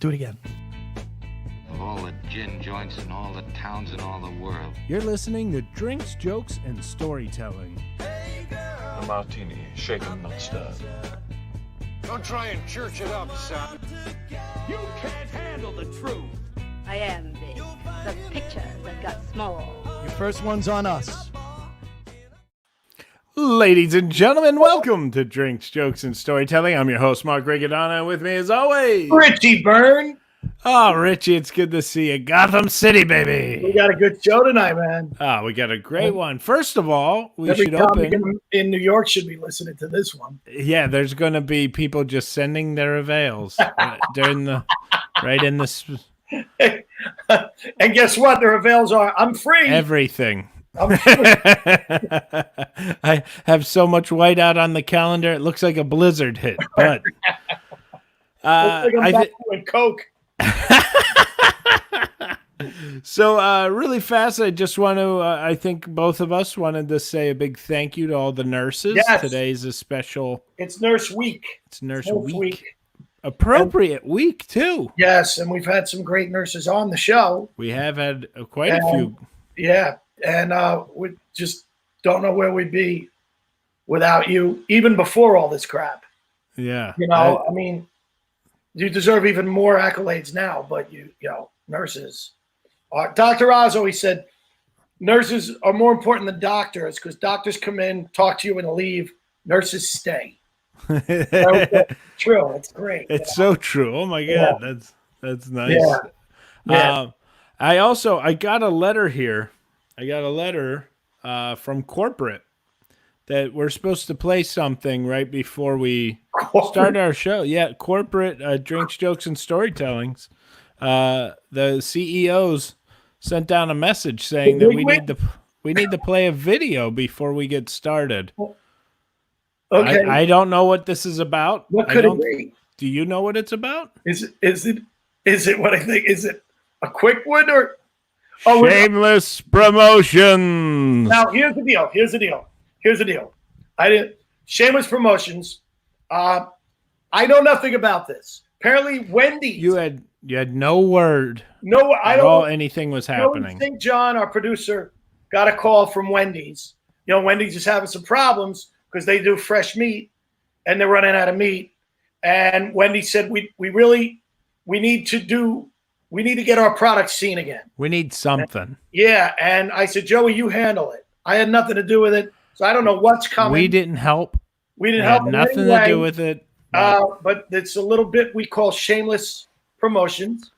Do it again. Of all the gin joints in all the towns in all the world. You're listening to Drinks, Jokes, and Storytelling. A martini, shaken, not stirred. Don't try and church it up, son. You can't handle the truth. I am big. The picture that got small. Your first one's on us. Ladies and gentlemen, welcome to Drinks, Jokes, and Storytelling. I'm your host, Mark Rigodano. With me, as always, Richie Byrne. Oh, Richie, it's good to see you. Gotham City, baby. We got a good show tonight, man. Oh, we got a great one. First of all, Every should open. in New York should be listening to this one. Yeah, there's going to be people just sending their avails during the, right in the. And guess what? Their avails are, I'm free. Everything. I'm free. I have so much white out on the calendar, it looks like a blizzard hit. But Looks like I'm back doing coke. So really fast, I just want to, I think both of us wanted to say a big thank you to all the nurses. Yes. Today's a special. It's Nurse Week. It's Nurse Week. Appropriate week, too. Yes, and we've had some great nurses on the show. We have had quite a few. Yeah, and we just don't know where we'd be without you, even before all this crap. Yeah. You know, I mean, you deserve even more accolades now, but you know, nurses. Dr. Oz always said nurses are more important than doctors because doctors come in, talk to you, and leave. Nurses stay. That's true. It's great. It's so true. Oh my God, that's nice. Yeah. I got a letter here. I got a letter from corporate that we're supposed to play something right before we start our show. Yeah, corporate drinks, jokes, and storytellings. The CEOs sent down a message saying that we need to play a video before we get started. Okay. I don't know what this is about. What could it be? Do you know what it's about? Is it what I think? Is it a quick one or shameless promotions? Now here's the deal. Shameless promotions. I know nothing about this. Apparently, Wendy's. You had no word. No, I don't know anything was happening. I think John, our producer, got a call from Wendy's. You know, Wendy's is having some problems because they do fresh meat and they're running out of meat. And Wendy said, we need to get our product seen again. We need something. Yeah. And I said, Joey, you handle it. I had nothing to do with it. So I don't know what's coming. We didn't help. We didn't help. Had nothing to do with it. But it's a little bit we call shameless promotions.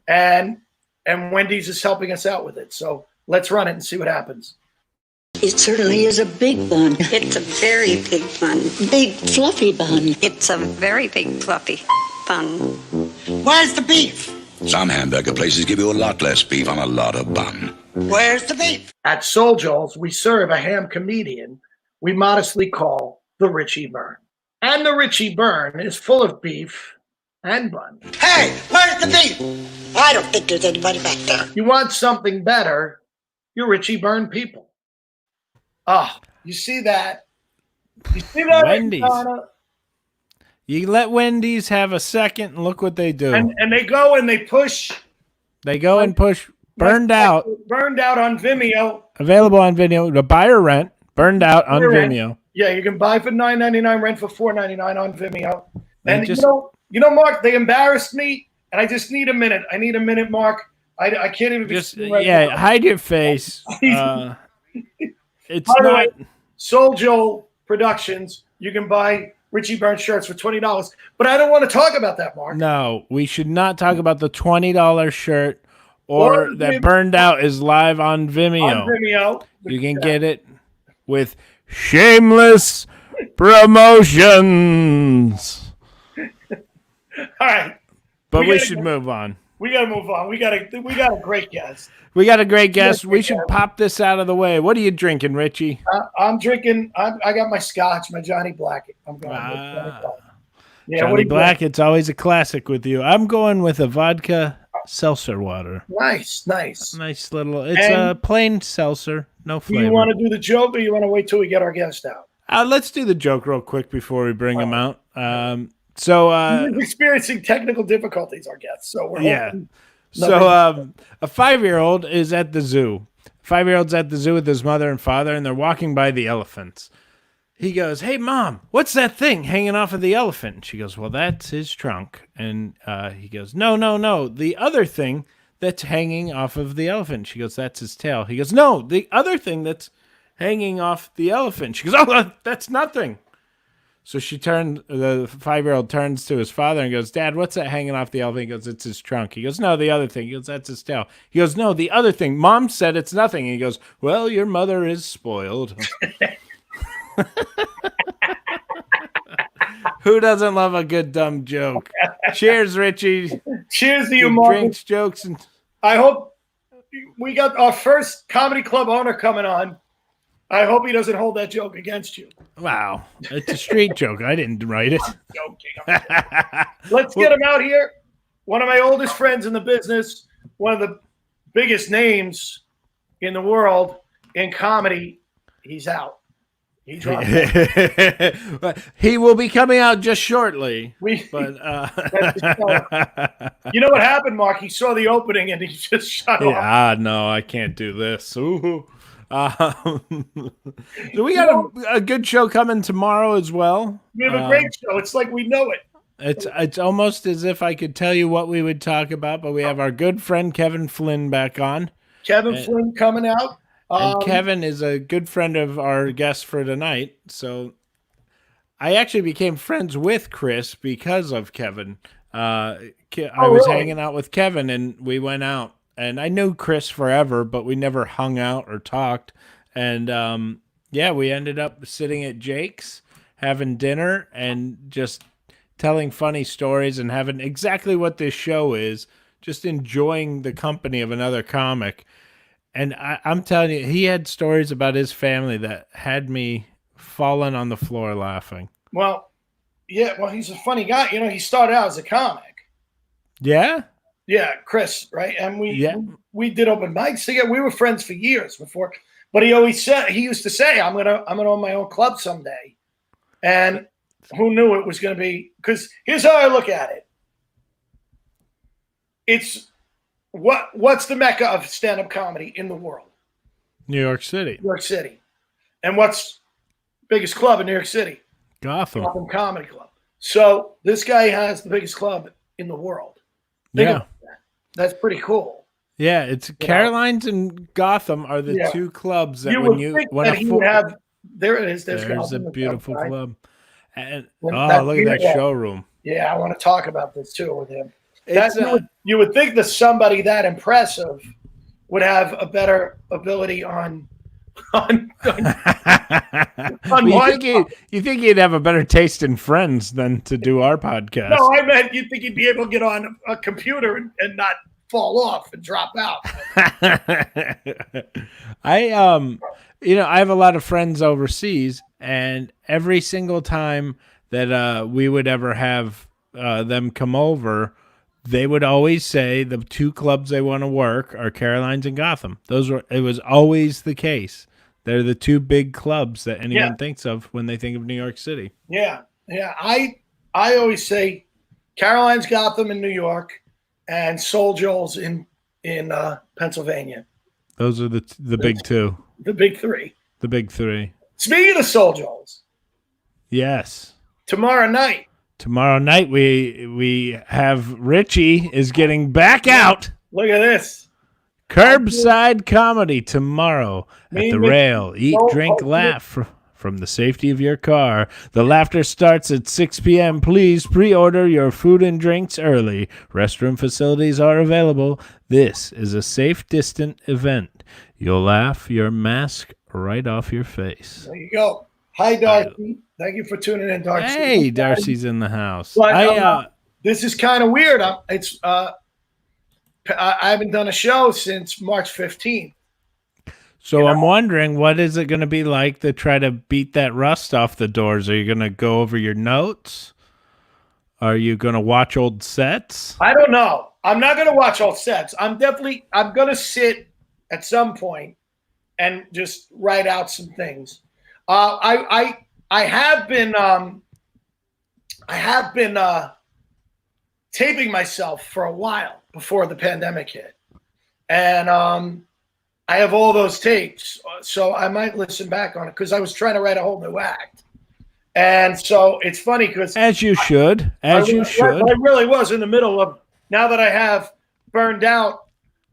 And Wendy's is helping us out with it. So let's run it and see what happens. It certainly is a big bun. It's a very big bun. Big fluffy bun. It's a very big fluffy bun. Where's the beef? Some hamburger places give you a lot less beef on a lot of bun. Where's the beef? At Soul Joel's, we serve a ham comedian we modestly call the Richie Byrne. And the Richie Byrne is full of beef and bun. Hey, where's the beef? I don't think there's anybody back there. You want something better, you're Richie Byrne people. Oh, you see that? You see that? Wendy's. You let Wendy's have a second and look what they do. And they go and they push. They go and push Burned Out. Burned Out on Vimeo. Available on Vimeo. To buy or rent. Burned Out on Vimeo. Yeah, you can buy for $9.99, rent for $4.99 on Vimeo. And you know, Mark, they embarrassed me, and I just need a minute. I need a minute, Mark. I can't even. Now. Hide your face. It's By the not. way, Soul Joel Productions. You can buy Richie Byrne shirts for $20, but I don't want to talk about that, Mark. No, we should not talk about the $20 shirt or that Burned Out is live on Vimeo. On Vimeo, you can get it with shameless promotions. All right, but we should move on. We got to move on. We got a great guest. We got a great guest. We should pop this out of the way. What are you drinking, Richie? I'm drinking. I got my scotch, my Johnny Black. I'm going with Johnny Black. Yeah, Johnny Black. It's always a classic with you. I'm going with a vodka seltzer water. Nice. Nice little. It's a plain seltzer, no flavor. Do you want to do the joke, or you want to wait till we get our guest out? Let's do the joke real quick before we bring him out. So He's experiencing technical difficulties, our guest. So we're hoping So a 5-year-old is at the zoo. 5-year-old's at the zoo with his mother and father, and they're walking by the elephants. He goes, "Hey, Mom, what's that thing hanging off of the elephant?" She goes, "Well, that's his trunk." And he goes, No, the other thing that's hanging off of the elephant. She goes, "That's his tail." He goes, "No, the other thing that's hanging off the elephant." She goes, "Oh, that's nothing." So the 5-year-old turns to his father and goes, "Dad, what's that hanging off the elephant?" He goes, "It's his trunk." He goes, "No, the other thing." He goes, "That's his tail." He goes, "No, the other thing. Mom said it's nothing." And he goes, "Well, your mother is spoiled." Who doesn't love a good dumb joke? Cheers, Richie. Cheers to you, Good Marcus. drinks, jokes, and I hope we got our first comedy club owner coming on. I hope he doesn't hold that joke against you. wow, it's a street joke. I didn't write it. Joking. Let's get him out here. One of my oldest friends in the business, one of the biggest names in the world in comedy. He's out. He's on. He will be coming out just shortly. But you know what happened, Mark? He saw the opening and he just shut off. No, I can't do this. Ooh. So we got a good show coming tomorrow as well. We have a great show. It's like we know it. It's almost as if I could tell you what we would talk about, but we have our good friend Kevin Flynn back on. Flynn coming out. And Kevin is a good friend of our guest for tonight. So I actually became friends with Chris because of Kevin. I was hanging out with Kevin and we went out. And I knew Chris forever, but we never hung out or talked. And we ended up sitting at Jake's, having dinner, and just telling funny stories and having exactly what this show is, just enjoying the company of another comic. And I'm telling you, he had stories about his family that had me falling on the floor laughing. Well, he's a funny guy. You know, he started out as a comic. Yeah? Yeah, Chris, right? And we did open mics together. We were friends for years before. But he used to say, I'm gonna own my own club someday. And who knew it was gonna be? Because here's how I look at it. It's what's the mecca of stand-up comedy in the world? New York City. New York City. And what's biggest club in New York City? Gotham Comedy Club. So this guy has the biggest club in the world. That's pretty cool. Yeah, it's Caroline's and Gotham are the two clubs that there it is. There's a beautiful club. And look at that showroom. Yeah, I want to talk about this too with him. You would think that somebody that impressive would have a better ability on you think he'd have a better taste in Friends than to do our podcast? No, I meant you'd think he'd be able to get on a computer and not fall off and drop out. I have a lot of friends overseas, and every single time that we would ever have them come over, they would always say the two clubs they want to work are Caroline's and Gotham. It was always the case. They're the two big clubs that anyone thinks of when they think of New York City. Yeah. I always say Caroline's, Gotham in New York, and Soul Joel's in Pennsylvania. Those are the big two. The big three. The big three. Speaking of Soul Joel's. Yes. Tomorrow night we have Richie is getting back out. Look at this. Curbside comedy tomorrow at the Rail. Eat, drink, laugh from the safety of your car. The laughter starts at 6 p.m. Please pre-order your food and drinks early. Restroom facilities are available. This is a safe, distant event. You'll laugh your mask right off your face. There you go. Hi, Darcy. Thank you for tuning in, Darcy. Hey, Darcy's in the house. But, this is kind of weird. I haven't done a show since March 15th. So I'm wondering, what is it going to be like to try to beat that rust off the doors? Are you going to go over your notes? Are you going to watch old sets? I don't know. I'm not going to watch old sets. I'm going to sit at some point and just write out some things. I have been I have been taping myself for a while before the pandemic hit. And I have all those tapes, so I might listen back on it because I was trying to write a whole new act. And so it's funny because As you should. I really was in the middle of, now that I have Burned Out,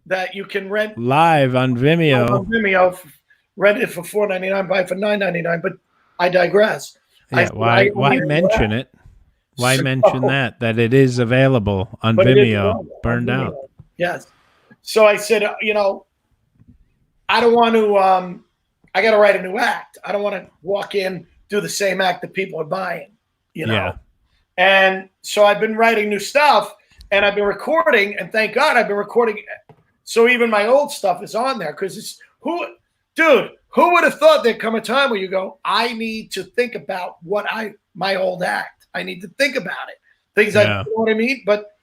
that you can rent live on Vimeo. On Vimeo, rent it for $4.99, buy it for $9.99. But I digress. Yeah, why mention it? Why mention that it is available on Vimeo? Burned Out. Yes. So I said, I don't want to. I got to write a new act. I don't want to walk in, do the same act that people are buying. Yeah. And so I've been writing new stuff, and I've been recording, and thank God I've been recording. So even my old stuff is on there because it's who would have thought there'd come a time where you go, I need to think about my old act. I need to think about it. Things you know what I mean? But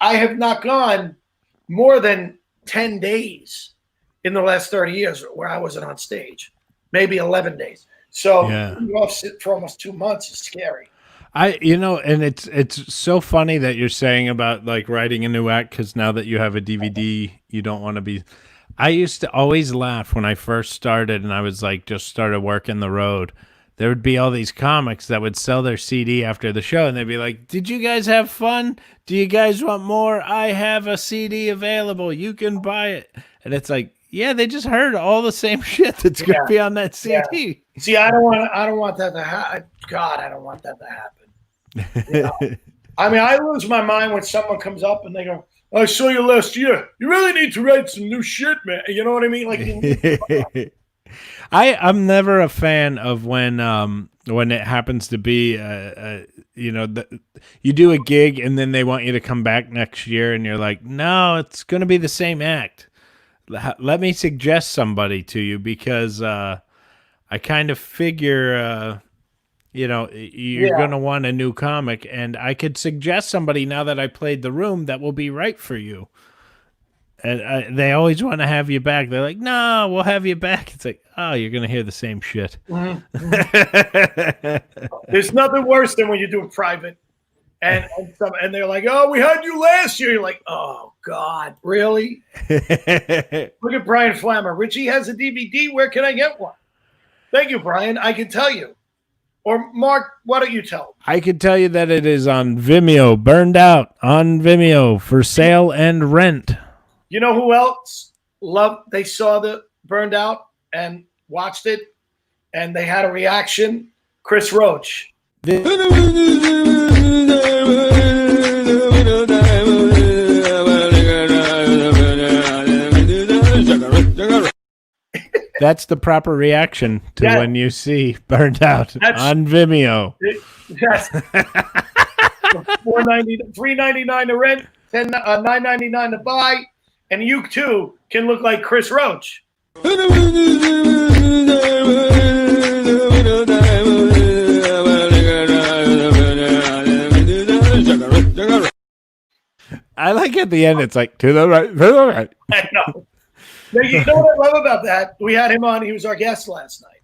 I have not gone more than 10 days in the last 30 years where I wasn't on stage, maybe 11 days. So you off for almost 2 months is scary. And it's so funny that you're saying about like writing a new act because now that you have a DVD, you don't want to be. I used to always laugh when I first started and I was like just started working the road. There would be all these comics that would sell their CD after the show and they'd be like, did you guys have fun? Do you guys want more? I have a CD available. You can buy it. And it's like, yeah, they just heard all the same shit that's going to be on that CD. Yeah. See, I don't want that to happen. God, I don't want that to happen. I mean, I lose my mind when someone comes up and they go, I saw you last year. You really need to write some new shit, man. You know what I mean? Like, I'm never a fan of when it happens to be, you do a gig and then they want you to come back next year and you're like, no, it's going to be the same act. Let me suggest somebody to you because I kind of figure, you're going to want a new comic and I could suggest somebody now that I played the room that will be right for you. And they always want to have you back. They're like, no, we'll have you back. It's like, oh, you're going to hear the same shit. Mm-hmm. There's nothing worse than when you do it private. And they're like, oh, we had you last year. You're like, oh, God, really? Look at Brian Flammer. Richie has a DVD. Where can I get one? Thank you, Brian. I can tell you. Or, Mark, why don't you tell them? I can tell you that it is on Vimeo, Burned Out on Vimeo for sale and rent. You know who else they saw the Burned Out and watched it, and they had a reaction? Chris Roach. That's the proper reaction to when you see Burned Out on Vimeo. Yes. $3.99 to rent, $9.99 to buy, and you too can look like Chris Roach. I like at the end, it's like, to the right, to the right. I know. You know what I love about that? We had him on. He was our guest last night.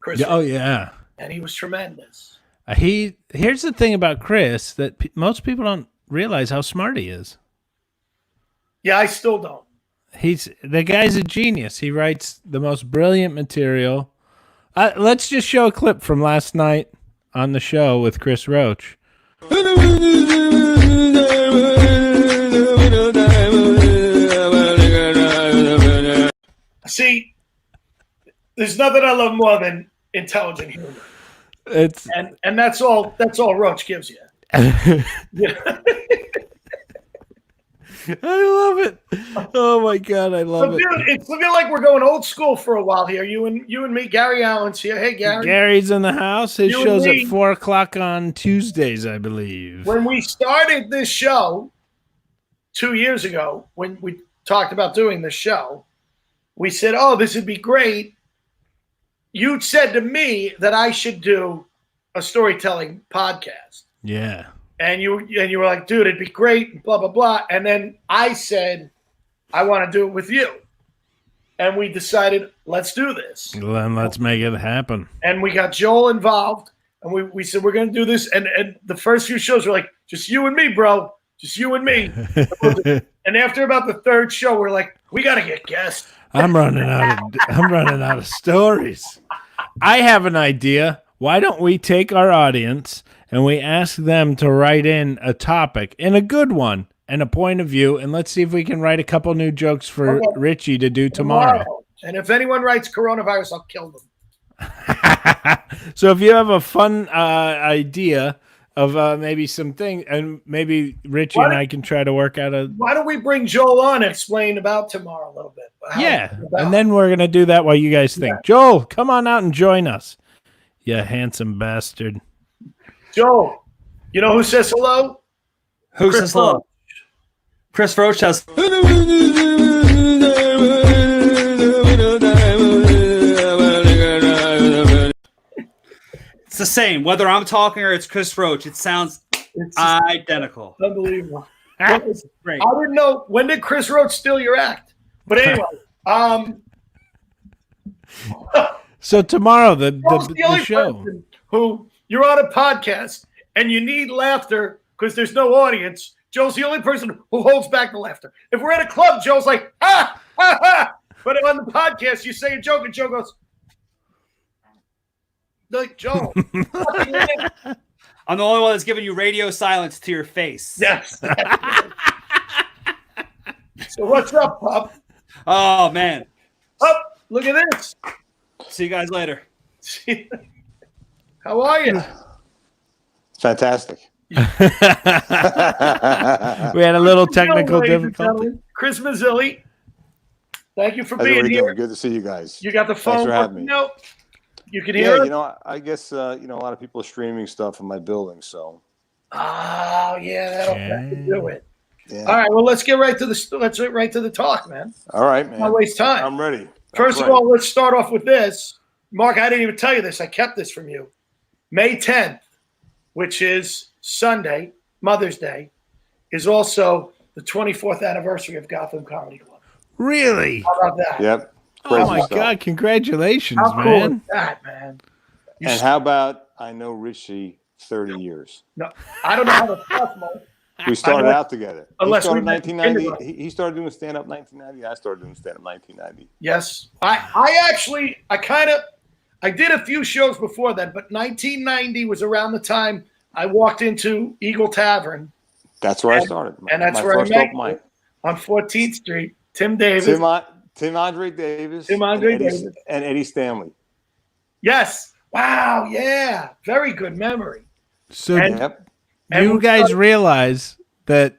Chris. Oh, yeah. And he was tremendous. Here's the thing about Chris that most people don't realize how smart he is. Yeah, I still don't. The guy's a genius. He writes the most brilliant material. Let's just show a clip from last night on the show with Chris Roach. See, there's nothing I love more than intelligent humor. And that's all Roach gives you. Yeah. I love it. Oh my God, I love it. Dude, it's looking like we're going old school for a while here. You and me, Gary Allen's here. Hey, Gary. Gary's in the house. His show's at 4:00 on Tuesdays, I believe. When we started this show 2 years ago, when we talked about doing this show, we said, "Oh, this would be great." You said to me that I should do a storytelling podcast. Yeah. And you were like, dude, it'd be great, blah, blah, blah. And then I said, I want to do it with you. And we decided, let's do this. Then let's make it happen. And we got Joel involved. and we said we're going to do this. And the first few shows were like, just you and me, bro. Just you and me. And after about the third show, we're like, we got to get guests. I'm running out of stories. I have an idea. Why don't we take our audience and we ask them to write in a topic and a good one and a point of view, and let's see if we can write a couple new jokes for Richie to do tomorrow. And if anyone writes coronavirus, I'll kill them. So if you have a fun idea of maybe something, and maybe Richie and I can try to work out a... Why don't we bring Joel on and explain about tomorrow a little bit? And then we're going to do that while you guys think. Yeah. Joel, come on out and join us. You handsome bastard. Joel, you know who says hello? Who says hello? Chris Roach says... It's the same, whether I'm talking or it's Chris Roach. It sounds identical. Unbelievable. Great. I didn't know. When did Chris Roach steal your act? But anyway, so tomorrow the show. Who you're on a podcast and you need laughter because there's no audience. Joe's the only person who holds back the laughter. If we're at a club, Joe's like, ha, ha, ha. But on the podcast, you say a joke and Joe goes, like, Joe. I'm the only one that's giving you radio silence to your face. Yes. So what's up, pup? Oh, man. Up, look at this. See you guys later. How are you? Fantastic. We had a little technical difficulty. Chris Mazzilli, thank you for being here. Good to see you guys. You got the phone. Thanks for having me. No, you can hear it. I guess a lot of people are streaming stuff in my building, so. Oh yeah, that'll do it. Yeah. All right, well let's get right to the talk, man. All right, man. Not waste time. I'm ready. First of all, let's start off with this. Mark, I didn't even tell you this. I kept this from you. May 10th, which is Sunday, Mother's Day, is also the 24th anniversary of Gotham Comedy Club. Really? How about that? Yep. Oh my God! Congratulations, how man. Cool is that, man? And how about I know Richie 30 years? No, I don't know how to talk, Mark. We started out together. Unless he started 1990. He started doing stand-up 1990. I started doing stand-up 1990. Yes, I did a few shows before that, but 1990 was around the time I walked into Eagle Tavern. That's where I started. And that's where I met you on 14th Street. Tim Davis. Tim Andre Davis. And Eddie Stanley. Yes. Wow. Yeah. Very good memory. So you guys realize that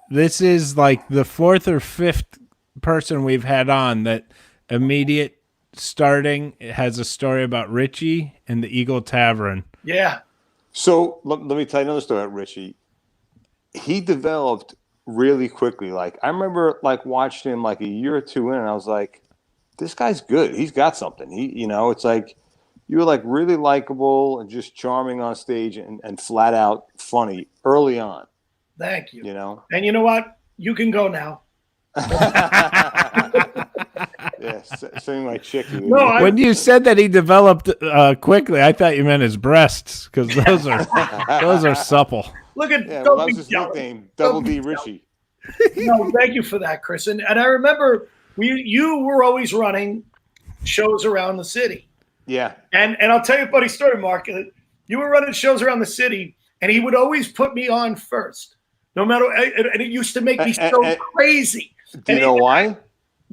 this is like the fourth or fifth person we've had on that immediate starting has a story about Richie and the Eagle Tavern. Yeah. So let me tell you another story about Richie. He developed really quickly. Like I remember watching him like a year or two in and I was like, this guy's good. He's got something. It's like you were like really likable and just charming on stage and flat out funny early on. Thank you. And you know what? You can go now. Yeah, singing like Chicky. No, when you said that he developed quickly, I thought you meant his breasts because those are supple. Look at that was his nickname, Double D Richie. No, thank you for that, Chris. And I remember you were always running shows around the city. Yeah. And I'll tell you a funny story, Mark. You were running shows around the city, and he would always put me on first, no matter. And it used to make me so crazy. Do you know why?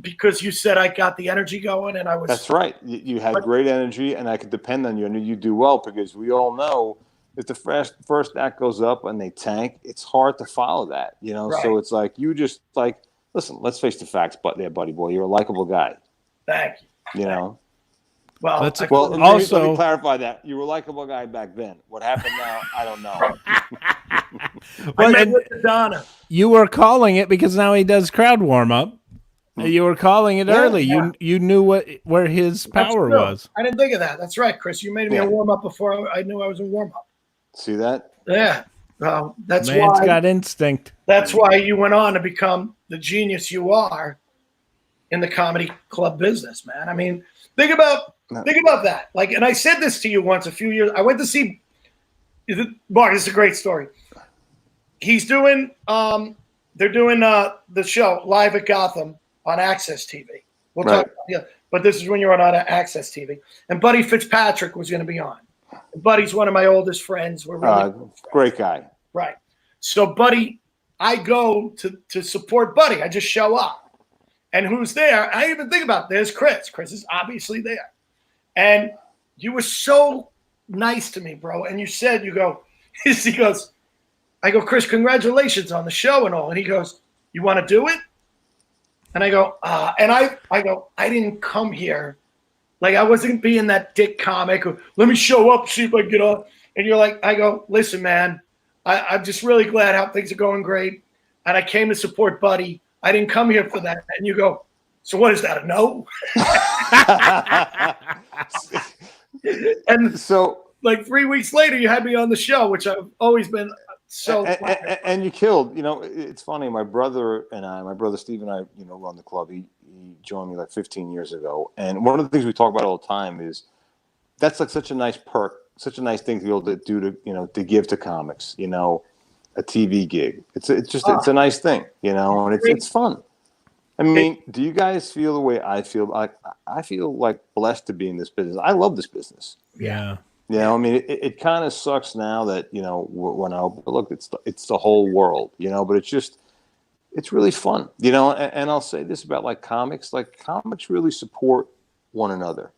Because you said I got the energy going, and I was. That's right. You had great energy, and I could depend on you. I knew you do well because we all know if the first act goes up and they tank, it's hard to follow that. Right. So it's like you just listen. Let's face the facts, buddy boy. You're a likable guy. Thank you. Well, let me clarify that. You were a likable guy back then. What happened now, I don't know. Donna. You were calling it because now he does crowd warm up. You were calling it early. Yeah. You knew where his power was. I didn't think of that. That's right, Chris. You made me a warm up before I knew I was a warm up. See that? Yeah. Well, that's why man's got instinct. That's why you went on to become the genius you are in the comedy club business, man. I mean, think about that. And I said this to you once a few years. I went to see Mark, this is a great story. He's doing they're doing the show live at Gotham on Access TV. We'll talk about, yeah, but this is when you're on Access TV. And Buddy Fitzpatrick was going to be on. And Buddy's one of my oldest friends. We're really great guy. Right. So Buddy, I go to support Buddy. I just show up. And who's there? I didn't even think about this. Chris. Chris is obviously there. And you were so nice to me, bro. And you said, he goes, I go, Chris, congratulations on the show and all. And he goes, you want to do it? And I go, I go, I didn't come here. Like, I wasn't being that dick comic. Or, let me show up, see if I can get on. And you're like, I go, listen, man, I'm just really glad how things are going great. And I came to support Buddy. I didn't come here for that. And you go, so what is that, a no? And so, like 3 weeks later, you had me on the show, which I've always been so. And you killed. It's funny. My brother Steve and I, run the club. He joined me like 15 years ago. And one of the things we talk about all the time is that's like such a nice perk, such a nice thing to be able to do to give to comics. A TV gig. It's a nice thing. And it's fun. I mean, do you guys feel the way I feel? I feel like blessed to be in this business. I love this business. Yeah. I mean, it kind of sucks now that, when I look, it's the whole world, but it's really fun, and I'll say this about comics really support one another.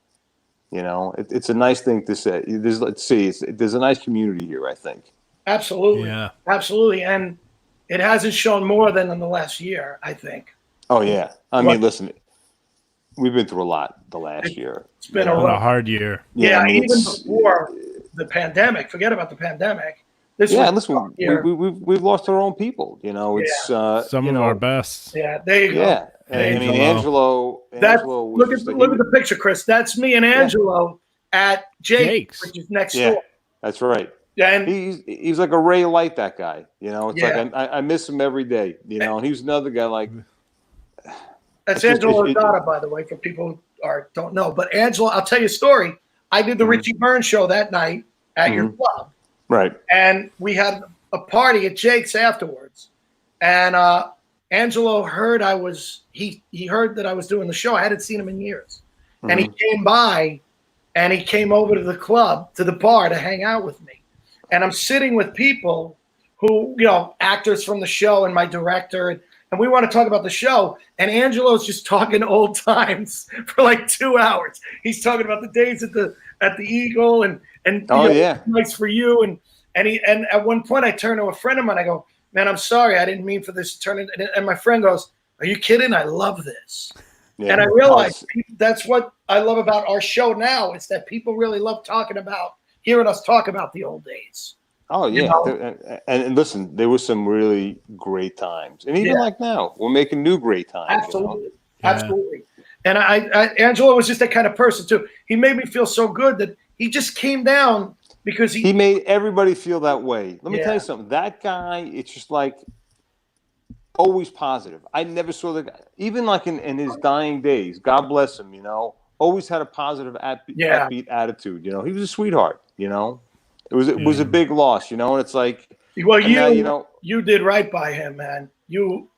It's a nice thing to say. There's a nice community here, I think. Absolutely. Yeah. Absolutely. And it hasn't shown more than in the last year, I think. Oh, yeah. I mean, listen, we've been through a lot the last year. It's been a hard year. Yeah, I mean, even before the pandemic. Forget about the pandemic. Listen, we've lost our own people. It's some of our best. Yeah, there you go. Yeah, I mean, Angelo. Look at the picture, Chris. That's me and Angelo at Jake's, which is next door. That's right. And he's like a ray of light. That guy. It's like I miss him every day. And he was another guy like. That's Angelo Ardata, by the way, for people who don't know. But Angelo, I'll tell you a story. I did the Richie Burns show that night at your club. Right. And we had a party at Jake's afterwards. And Angelo heard he heard that I was doing the show. I hadn't seen him in years. And he came by and he came over to the club, to the bar to hang out with me. And I'm sitting with people who, actors from the show and my director, and we want to talk about the show. And Angelo's just talking old times for like 2 hours. He's talking about the days at the Eagle and nights for you. And at one point I turn to a friend of mine. I go, man, I'm sorry. I didn't mean for this to turn into, and my friend goes, are you kidding? I love this. Yeah. And I realized that's what I love about our show now. It's that people really love hearing us talk about the old days. Oh, yeah. And listen, there were some really great times. And even like now, we're making new great times. Absolutely. Absolutely. And Angelo was just that kind of person, too. He made me feel so good that he just came down because he made everybody feel that way. Let me tell you something. That guy, it's just like always positive. I never saw the guy, even like in his dying days, God bless him, always had a positive, upbeat attitude. He was a sweetheart, It was a big loss, and it's like. Well, you did right by him, man. You,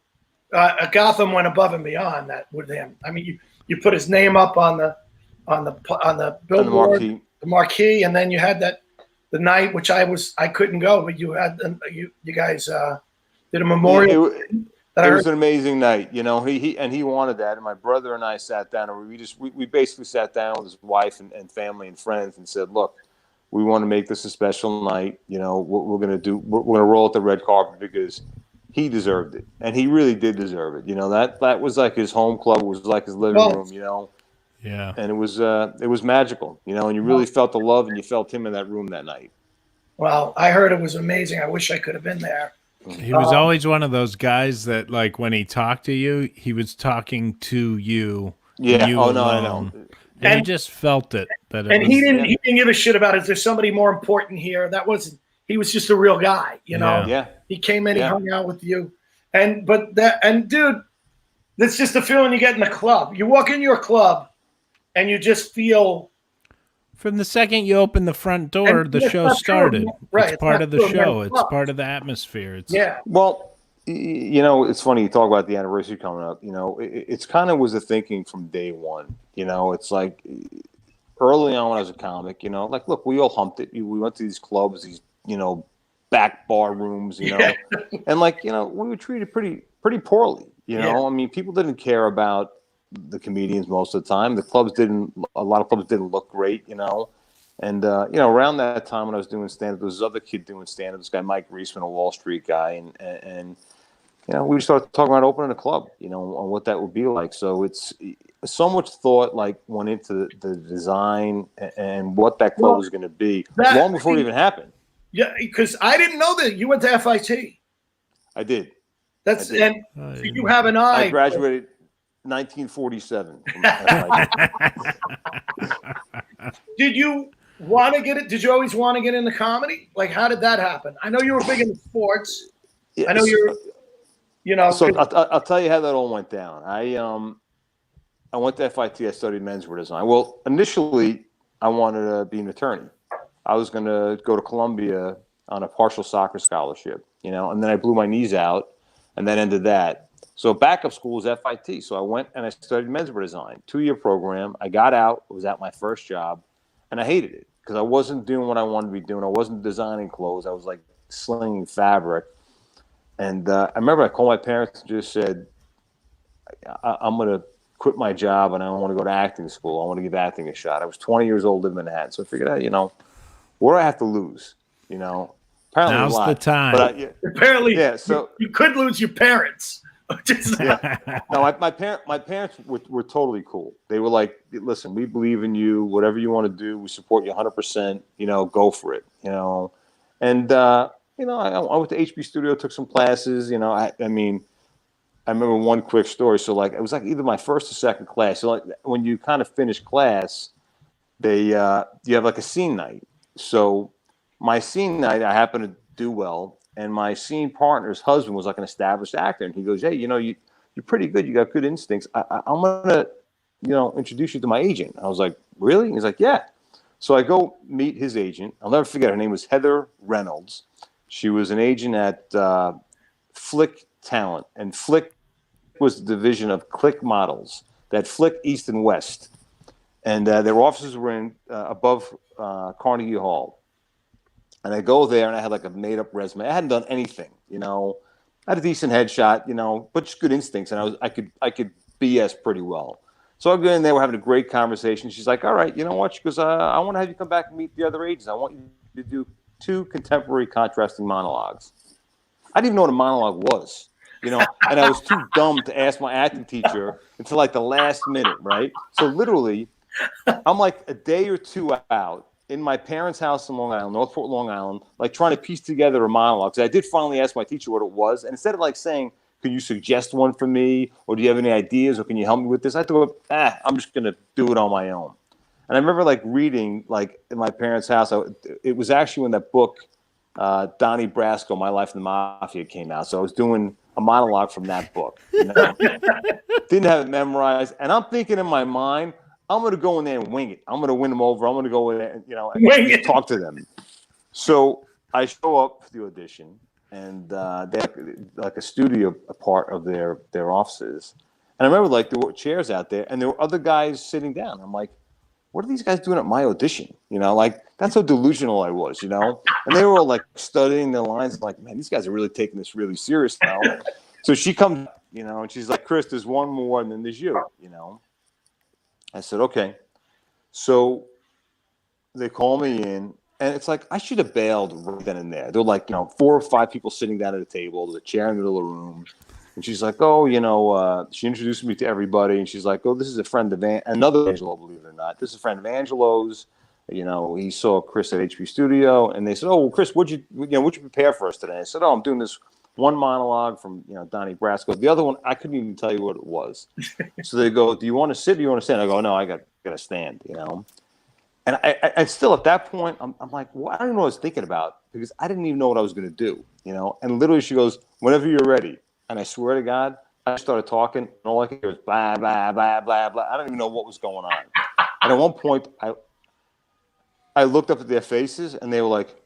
Gotham went above and beyond that with him. I mean, you put his name up on the billboard, the marquee, and then you had the night which I couldn't go, but you had you guys did a memorial. It was an amazing night, He wanted that, and my brother and I sat down, and we basically sat down with his wife and family and friends and said, look. We want to make this a special night. We're going to roll out the red carpet because he deserved it, and he really did deserve it. That was like his home club. It was like his living room. Yeah. And it was magical. And you really felt the love, and you felt him in that room that night. Well, I heard it was amazing. I wish I could have been there. He was always one of those guys that, like, when he talked to you, he was talking to you. Yeah. You alone. I know. And you just felt it. He didn't give a shit about is there somebody more important here? He was just a real guy, Yeah. He came in, he hung out with you. Dude, that's just the feeling you get in the club. You walk in your club and you just feel From the second you open the front door, And the that's show not true. started. Right, It's it's part not of the true of many show. It's clubs. part of the atmosphere. It's Yeah. Well, you know, it's funny you talk about the anniversary coming up. You know, it's kind of was the thinking from day one. You know, it's like early on when I was a comic, you know, like, look, we all humped it. We went to these clubs, these, you know, back bar rooms, you know, and like, you know, we were treated pretty poorly. You know, I mean, people didn't care about the comedians most of the time. A lot of clubs didn't look great, you know. And, you know, around that time when I was doing stand-up, there was this other kid doing stand-up, this guy, Mike Reisman, a Wall Street guy. And you know, we started talking about opening a club, you know, on what that would be like. So it's so much thought like went into the design and what that club was going to be long before it even happened. Yeah, because I didn't know that you went to FIT. I did. And so you have an eye. I graduated 1947. Did you want to get it? Did you always want to get into comedy? Like, how did that happen? I know you were big into sports. Yeah, I know you're, you know. So I'll tell you how that all went down. I went to FIT. I studied menswear design. Well, initially, I wanted to be an attorney. I was going to go to Columbia on a partial soccer scholarship, you know, and then I blew my knees out, and that ended that. So backup school was FIT. So I went and I studied menswear design, 2-year program. I got out, was at my first job, and I hated it because I wasn't doing what I wanted to be doing. I wasn't designing clothes. I was like slinging fabric. And I remember I called my parents and just said, I'm going to quit my job and I want to go to acting school. I want to give acting a shot. I was 20 years old, living in Manhattan. So I figured out, you know, what do I have to lose? You know, apparently now's a lot. the time. But apparently, yeah. So you could lose your parents. yeah. No, my parents were totally cool. They were like, listen, we believe in you. Whatever you want to do, we support you 100%. You know, go for it. You know, and you know, I went to HB Studio, took some classes. You know, I mean, I remember one quick story. So like, it was like either my first or second class. So like, when you kind of finish class, you have like a scene night. So my scene night, I happened to do well. And my scene partner's husband was like an established actor. And he goes, hey, you know, you're pretty good. You got good instincts. I'm going to, you know, introduce you to my agent. I was like, really? And he's like, yeah. So I go meet his agent. I'll never forget. Her name was Heather Reynolds. She was an agent at Flick Talent. And Flick was the division of Click Models that Flick East and West. And their offices were in above Carnegie Hall. And I go there, and I had like a made-up resume. I hadn't done anything, you know. I had a decent headshot, you know, but just good instincts, and I could BS pretty well. So I go in there, we're having a great conversation. She's like, "All right, you know what?" She goes, "I want to have you come back and meet the other agents. I want you to do 2 contemporary contrasting monologues." I didn't even know what a monologue was, you know, and I was too dumb to ask my acting teacher until like the last minute, right? So literally, I'm like a day or 2 out in my parents' house in Long Island, Northport, Long Island, like trying to piece together a monologue. So I did finally ask my teacher what it was. And instead of like saying, can you suggest one for me? Or do you have any ideas? Or can you help me with this? I thought, I'm just going to do it on my own. And I remember like reading like in my parents' house, it was actually when that book, Donnie Brasco, My Life in the Mafia came out. So I was doing a monologue from that book. You know? Didn't have it memorized. And I'm thinking in my mind, I'm going to go in there and wing it. I'm going to win them over. I'm going to go in there and, you know, and talk to them. So I show up for the audition, and they have like a studio part of their offices. And I remember like there were chairs out there, and there were other guys sitting down. I'm like, what are these guys doing at my audition? You know, like that's how delusional I was, you know. And they were all like studying their lines. Like, man, these guys are really taking this really serious now. So she comes, you know, and she's like, Chris, there's one more, and then there's you, you know. I said, okay. So they call me in, and it's like I should have bailed right then and there. They're like, you know, 4 or 5 people sitting down at a table. There's a chair in the middle of the room. And she's like, oh, you know, she introduced me to everybody. And she's like, oh, this is a friend of another Angelo, believe it or not. This is a friend of Angelo's. You know, he saw Chris at HB Studio. And they said, oh, well, Chris, what'd you prepare for us today? I said, oh, I'm doing this one monologue from, you know, Donnie Brasco. The other one, I couldn't even tell you what it was. So they go, do you want to sit or do you want to stand? I go, no, I got to stand, you know. And I still at that point, I'm like, well, I don't even know what I was thinking about because I didn't even know what I was going to do, you know. And literally she goes, whenever you're ready. And I swear to God, I started talking, and all I could hear was blah, blah, blah, blah, blah. I don't even know what was going on. And at one point, I looked up at their faces, and they were like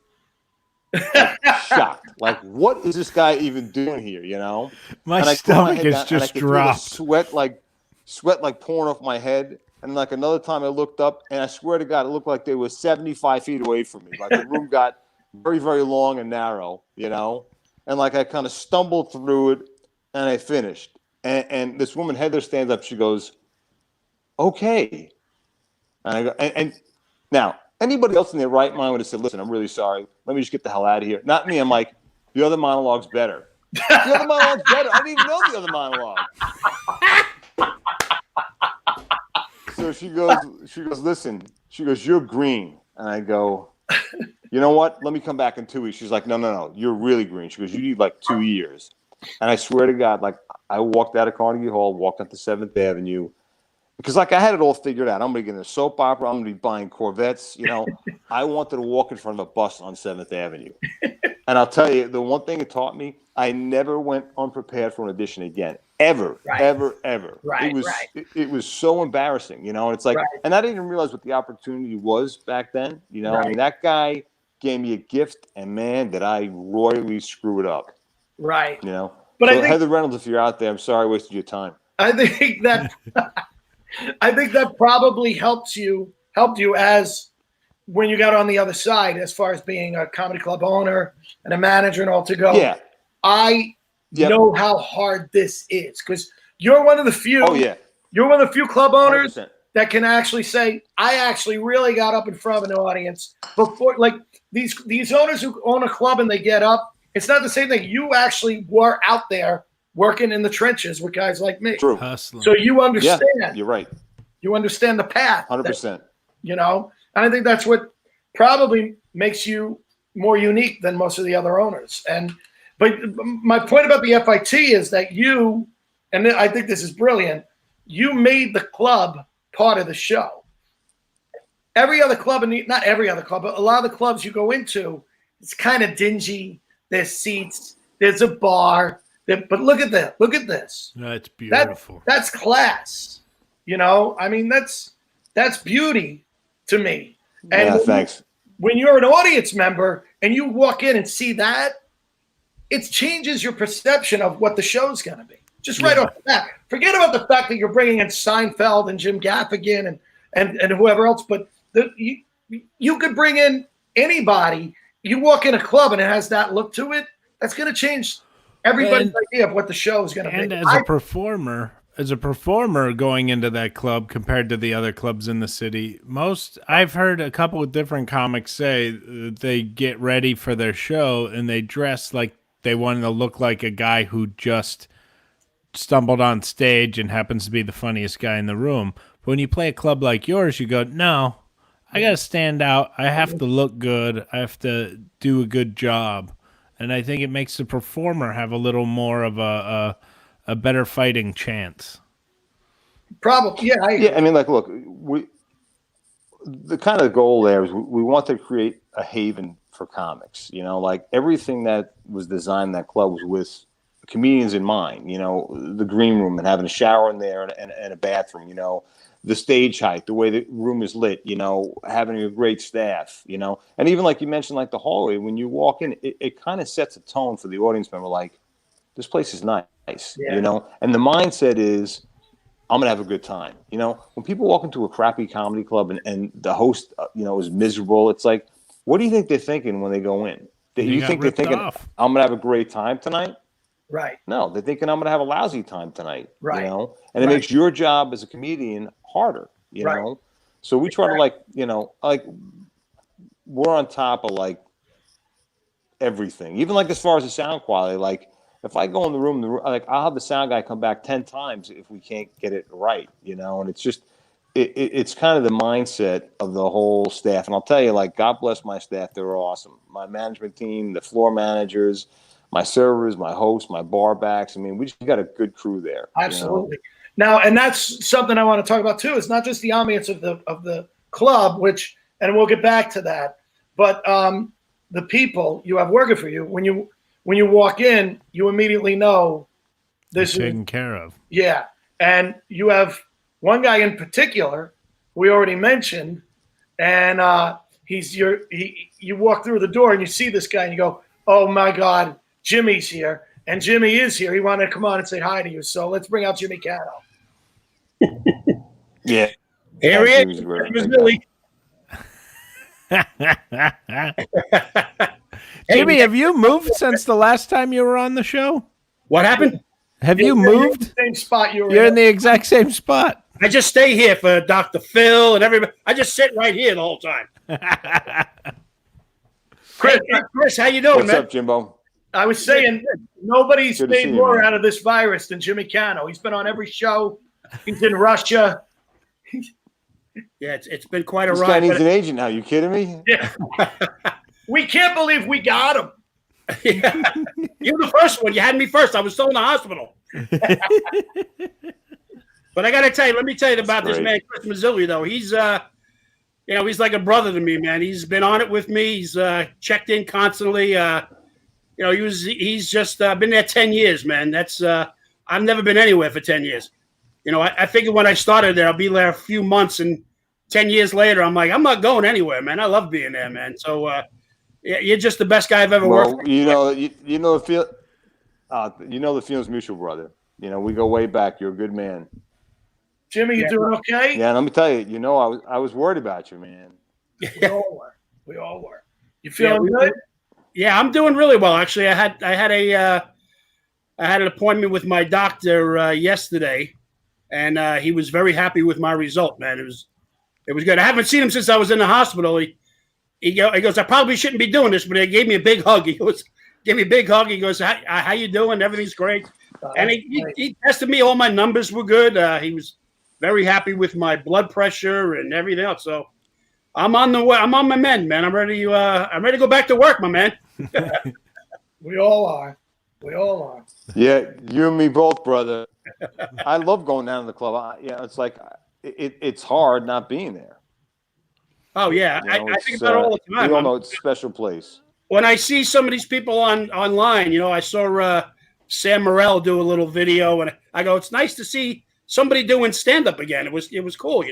shocked. Like, what is this guy even doing here? You know, My and I stomach is just dropped. Sweat like pouring off my head. And like another time, I looked up, and I swear to God, it looked like they were 75 feet away from me. Like the room got very, very long and narrow. You know, and like I kind of stumbled through it, and I finished. And this woman Heather stands up. She goes, "Okay." And I go, and now anybody else in their right mind would have said, "Listen, I'm really sorry. Let me just get the hell out of here." Not me. I'm like, the other monologue's better. The other monologue's better. I didn't even know the other monologue. So she goes, "Listen," she goes, "You're green." And I go, "You know what? Let me come back in 2 weeks." She's like, No. You're really green. She goes, "You need like 2 years." And I swear to God, like I walked out of Carnegie Hall, walked up to 7th Avenue, because like I had it all figured out. I'm going to get in a soap opera. I'm going to be buying Corvettes. You know, I wanted to walk in front of a bus on 7th Avenue. And I'll tell you, the one thing it taught me, I never went unprepared for an audition again. Ever. Right, it was so embarrassing, you know. And it's like, and I didn't realize what the opportunity was back then. You know, I mean, that guy gave me a gift, and man, did I royally screw it up. Right. You know. But so I think, Heather Reynolds, if you're out there, I'm sorry I wasted your time. I think that probably helped you as when you got on the other side, as far as being a comedy club owner and a manager and all to go. Yeah. I know how hard this is, because you're one of the few. Oh yeah. You're one of the few club owners 100%. that can actually say, I actually really got up in front of an audience before. Like these owners who own a club and they get up, it's not the same thing. You actually were out there working in the trenches with guys like me. True. Hustling. So you understand. Yeah, you're right. You understand the path. 100%. You know, and I think that's what probably makes you more unique than most of the other owners. But my point about the FIT is that you, and I think this is brilliant, you made the club part of the show. Every other club, not every other club, but a lot of the clubs you go into, it's kind of dingy. There's seats. There's a bar. But look at that. Look at this. That's beautiful. That's class. You know, I mean, that's beauty to me. And thanks. When you're an audience member and you walk in and see that, it changes your perception of what the show's going to be. Just right off the bat. Forget about the fact that you're bringing in Seinfeld and Jim Gaffigan and whoever else, but you could bring in anybody. You walk in a club and it has that look to it, that's going to change everybody's idea of what the show is going to be. And as a performer going into that club compared to the other clubs in the city, I've heard a couple of different comics say they get ready for their show and they dress like they want to look like a guy who just stumbled on stage and happens to be the funniest guy in the room. But when you play a club like yours, you go, no, I got to stand out. I have to look good. I have to do a good job. And I think it makes the performer have a little more of a better fighting chance. Probably, yeah. I mean, like, look, the kind of goal there is we want to create a haven for comics. You know, like everything that was designed in that club was with comedians in mind. You know, the green room and having a shower in there and a bathroom. You know, the stage height, the way the room is lit, you know, having a great staff, you know, and even like you mentioned, like the hallway, when you walk in, it kind of sets a tone for the audience member. Like, this place is nice, you know, and the mindset is, I'm going to have a good time. You know, when people walk into a crappy comedy club and the host, you know, is miserable, it's like, what do you think they're thinking when they go in? You think they're thinking, I'm going to have a great time tonight? Right. No, they're thinking I'm going to have a lousy time tonight. Right. You know, and it makes your job as a comedian harder, you know? So we try to, like, you know, like we're on top of like everything, even like as far as the sound quality. Like if I go in the room, like I'll have the sound guy come back 10 times if we can't get it right, you know? And it's just, it's kind of the mindset of the whole staff. And I'll tell you, like, God bless my staff. They're awesome. My management team, the floor managers, my servers, my hosts, my bar backs. I mean, we just got a good crew there. Absolutely. You know? Now, and that's something I want to talk about too. It's not just the ambience of the club, which, and we'll get back to that, but the people you have working for you. When you walk in, you immediately know this is taken care of. Yeah, and you have one guy in particular we already mentioned, and you walk through the door and you see this guy and you go, oh my God, Jimmy's here. And Jimmy is here. He wanted to come on and say hi to you. So let's bring out Jimmy Cano. Yeah. Here he is. Mazzilli. Jimmy, have you moved since the last time you were on the show? What happened? Have you moved? You're in the same spot you were You're in the exact same spot. I just stay here for Dr. Phil and everybody. I just sit right here the whole time. Chris, how you doing, What's man? up, Jimbo? I was saying nobody's Good to see made you, more man. out of this virus than Jimmy Cano. He's been on every show. He's in Russia. Yeah, it's been quite a This ride. guy needs an agent now. You kidding me? Yeah. We can't believe we got him. Yeah. You're the first one. You had me first. I was still in the hospital. But I got to tell you, let me tell you about this man, Chris Mazzilli, though. He's, he's like a brother to me, man. He's been on it with me. He's checked in constantly. He's just been there 10 years, man. That's I've never been anywhere for 10 years. I figured when I started there, I'll be there a few months, and 10 years later, I'm like, I'm not going anywhere, man. I love being there, man. So you're just the best guy I've ever worked with. The feeling's mutual, brother. We go way back. You're a good man. Jimmy, you doing okay? Yeah, let me tell you. I was worried about you, man. We all were. You feeling good? Yeah, I'm doing really well. Actually, I had an appointment with my doctor yesterday, and he was very happy with my result, man. It was good. I haven't seen him since I was in the hospital. He goes, I probably shouldn't be doing this, but he gave me a big hug. He goes, He goes, how you doing? Everything's great. And he tested me. All my numbers were good. He was very happy with my blood pressure and everything else. So I'm on the way. I'm on my mend, man. I'm ready to go back to work, my man. We all are. Yeah, you and me both, brother. I love going down to the club. It's like it's hard not being there. Oh yeah, I think about it all the time. We all know it's a special place. When I see some of these people online, I saw Sam Morrell do a little video, and I go, it's nice to see somebody doing stand-up again. It was cool,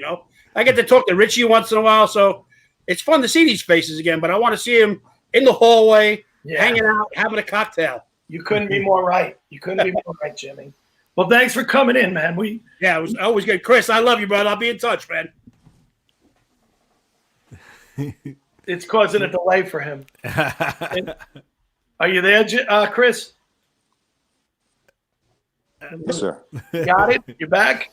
I get to talk to Richie once in a while, so it's fun to see these faces again. But I want to see him in the hallway, hanging out, having a cocktail. You couldn't be more right. Jimmy. Well, thanks for coming in, man. It was always good. Chris, I love you, brother. I'll be in touch, man. It's causing a delay for him. Are you there, Chris? Yes, sir. Got it? You back?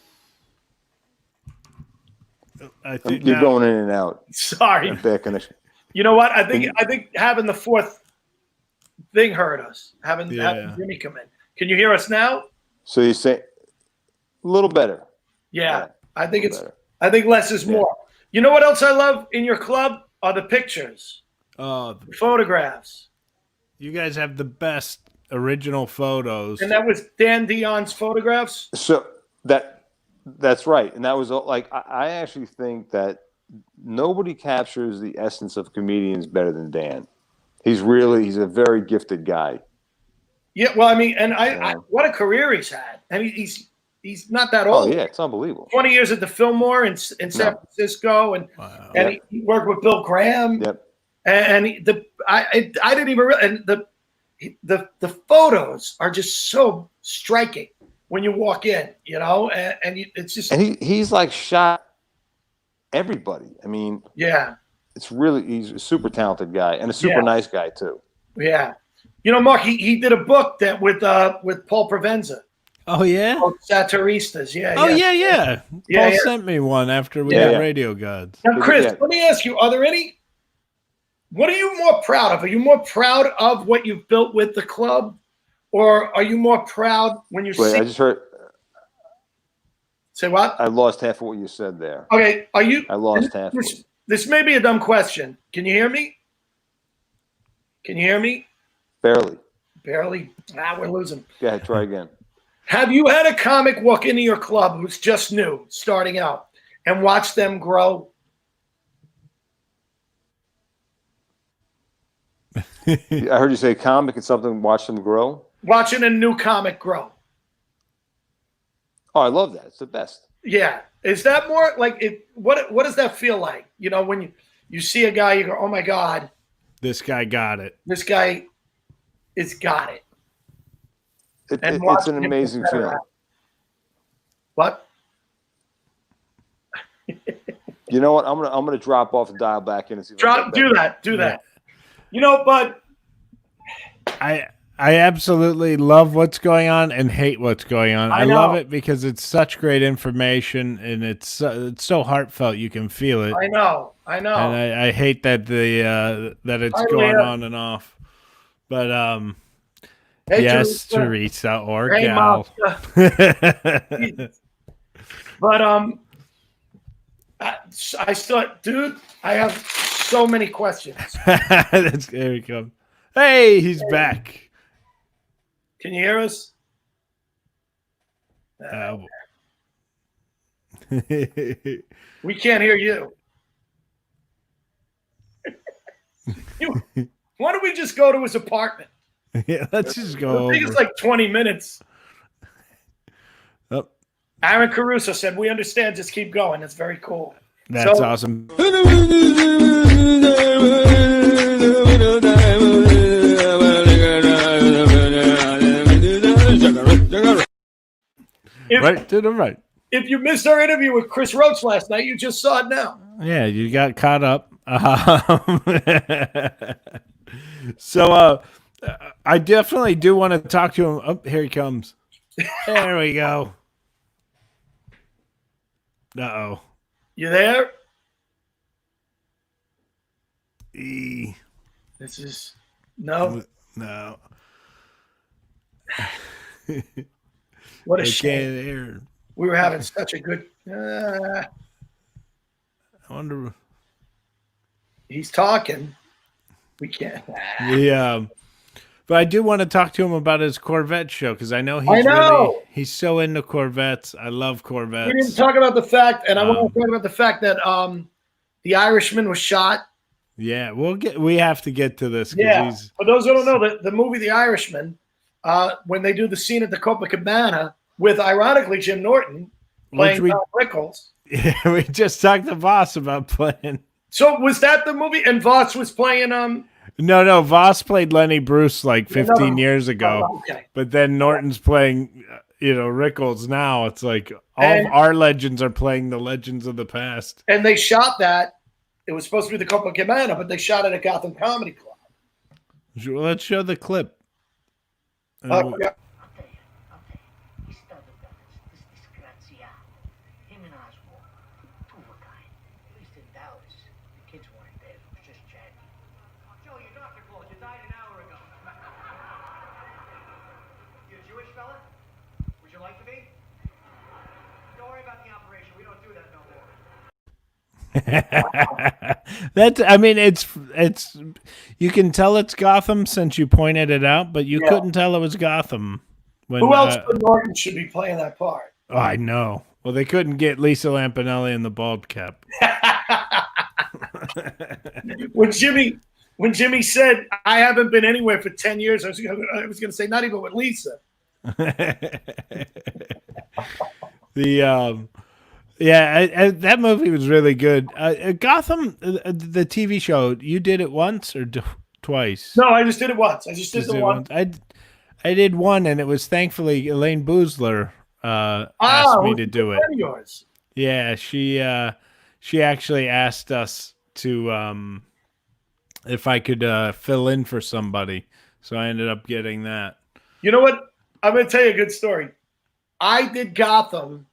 I think you're going in and out. Sorry. Bad connection. You know what? I think having the fourth thing hurt us. Having Jimmy come in. Can you hear us now? So you say a little better. Yeah. I think less is more. You know what else I love in your club are the pictures. Oh, the photographs. You guys have the best original photos. And that was Dan Dion's photographs? So that's right. And that was like, I actually think that nobody captures the essence of comedians better than Dan. He's a very gifted guy. Yeah, well, I mean, and I what a career he's had. I mean, he's not that old. Oh yeah, it's unbelievable. 20 years at the Fillmore in San Francisco, and he worked with Bill Graham. Yep. And I didn't even realize, and the photos are just so striking when you walk in, and it's just. And he's like shot everybody. I mean, yeah, he's a super talented guy and a super nice guy too. Yeah. Mark, he did a book that with Paul Provenza. Oh yeah, Satiristas. Yeah. Oh yeah. Paul sent me one after we did Radio Gods. Now, Chris, let me ask you: are there any? What are you more proud of? Are you more proud of what you've built with the club, or are you more proud when you see? I just heard. Say what? I lost half of what you said there. Okay, are you? I lost half. This may be a dumb question. Can you hear me? Barely. We're losing. Go ahead, try again. Have you had a comic walk into your club who's just new, starting out, and watch them grow? I heard you say comic and something, watch them grow. Watching a new comic grow. Oh, I love that. It's the best. Yeah. Is that more like it? What does that feel like? When you see a guy, you go, oh my God, This guy got it. this guy has got it. It's watching an him amazing get better feeling. at it. What? You know what? I'm gonna drop off and dial back in and see if I can get better. Do that. You know, but I absolutely love what's going on and hate what's going on. I love it because it's such great information and it's so heartfelt. You can feel it. I know. And I hate that that it's going on and off. But hey, yes, Teresa or hey, gal. But I still, dude, I have so many questions. There he comes. Hey, he's back. Can you hear us? We can't hear you. Why don't we just go to his apartment? Yeah, let's just go. I think it's like 20 minutes. Oh. Aaron Caruso said, "We understand. Just keep going." It's very cool. That's awesome. Right to the right. If you missed our interview with Chris Roach last night, you just saw it now. Yeah, you got caught up. So I definitely do want to talk to him. Oh, here he comes. There we go. Uh-oh. You there? This is no. What a shame. We were having such a good. I wonder. He's talking. We can't. But I do want to talk to him about his Corvette show because I know he's so into Corvettes. I love Corvettes. We didn't talk about the fact, and I want to talk about the fact that the Irishman was shot. Yeah, we have to get to this. Yeah, for those who don't know, the movie The Irishman, when they do the scene at the Copacabana with, ironically, Jim Norton playing Tom Rickles. Yeah, we just talked to Voss about playing. So was that the movie? And Voss was playing No, Voss played Lenny Bruce like 15 years ago. Oh, okay. But then Norton's playing, Rickles now. It's like all of our legends are playing the legends of the past. And they shot that. It was supposed to be the Copacabana, but they shot it at Gotham Comedy Club. Let's show the clip. Yeah. It's you can tell it's Gotham since you pointed it out, but you couldn't tell it was Gotham. Who else but Norton should be playing that part? Oh, I know. Well, they couldn't get Lisa Lampanelli in the bald cap. When Jimmy said, "I haven't been anywhere for 10 years," I was going to say, not even with Lisa. That movie was really good. Gotham, the TV show, you did it once or twice? No, I just did it once. I just did the one. I did one, and it was thankfully Elaine Boozler asked me to do it. Yours. Yeah, she actually asked us to if I could fill in for somebody, so I ended up getting that. You know what? I'm going to tell you a good story. I did Gotham.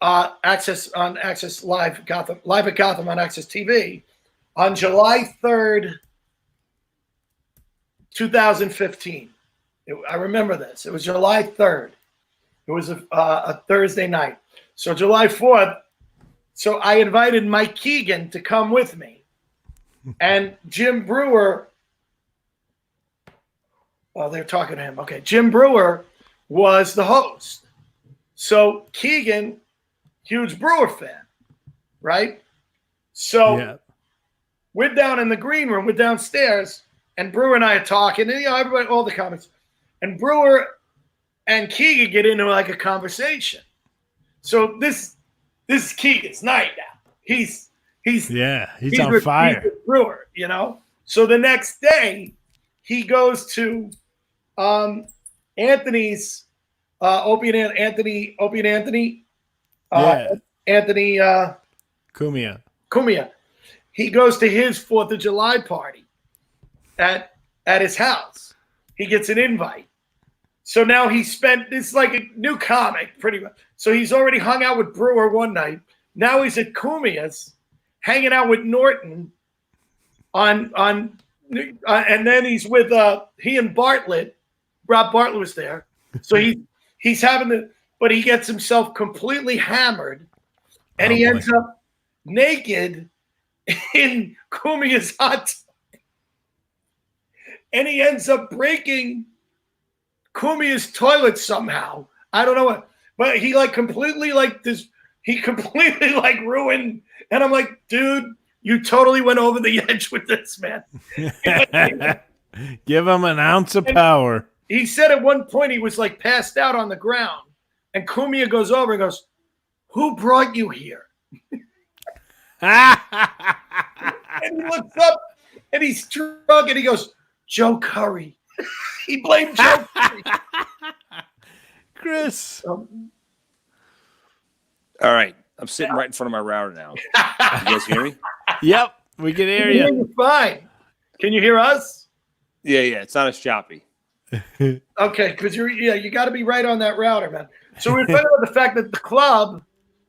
Access Live at Gotham on Access TV on July 3rd, 2015. I remember this. It was July 3rd. It was a Thursday night. So July 4th. So I invited Mike Keegan to come with me, and Jim Brewer. Oh, they're talking to him. Okay, Jim Brewer was the host. So Keegan, huge Brewer fan, right? So we're down in the green room, we're downstairs, and Brewer and I are talking, and everybody, all the comics, and Brewer and Keegan get into like a conversation. So this is Keegan's night now. He's on fire. He's a brewer, you know. So the next day, he goes to Anthony's Opie and Anthony. Anthony Cumia. He goes to his 4th of July party at his house. He gets an invite. So now he spent, it's like a new comic, pretty much. So he's already hung out with Brewer one night. Now he's at Cumia's, hanging out with Norton and then he's with he and Bartlett. Rob Bartlett was there. So he's having but he gets himself completely hammered, and he ends up naked in Cumia's hot tub. And he ends up breaking Cumia's toilet somehow. I don't know what, but he completely ruined. And I'm like, dude, you totally went over the edge with this, man. Give him an ounce of power. He said at one point he was like passed out on the ground, and Cumia goes over and goes, "Who brought you here?" And he looks up and he's drunk and he goes, "Joe Curry." He blamed Joe Curry. Chris. All right. I'm sitting right in front of my router now. You guys hear me? Yep. We can hear you. You're fine. Can you hear us? Yeah. It's not as choppy. Okay, because you got to be right on that router, man. So we're talking about the fact that the club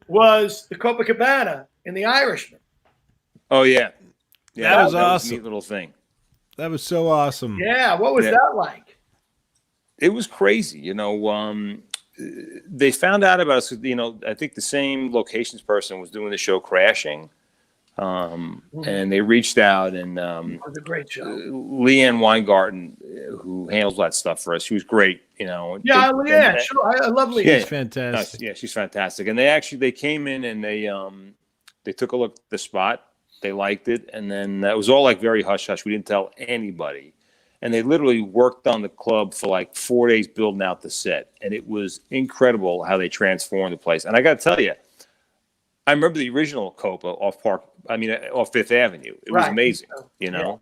was the Copacabana in the Irishman. Oh, yeah. Yeah, that was awesome. A neat little thing. That was so awesome. Yeah, what was that like? It was crazy. They found out about us. I think the same locations person was doing the show Crashing, and they reached out, and it was a great show. Leanne Weingarten, who handles that stuff for us, she was great. Leanne, sure, I love Leanne. She's fantastic. Yeah, she's fantastic. And they came in and they took a look at the spot. They liked it, and then that was all very hush hush. We didn't tell anybody. And they literally worked on the club for 4 days building out the set. And it was incredible how they transformed the place. And I got to tell you, I remember the original Copa off Fifth Avenue. It was amazing, Yeah.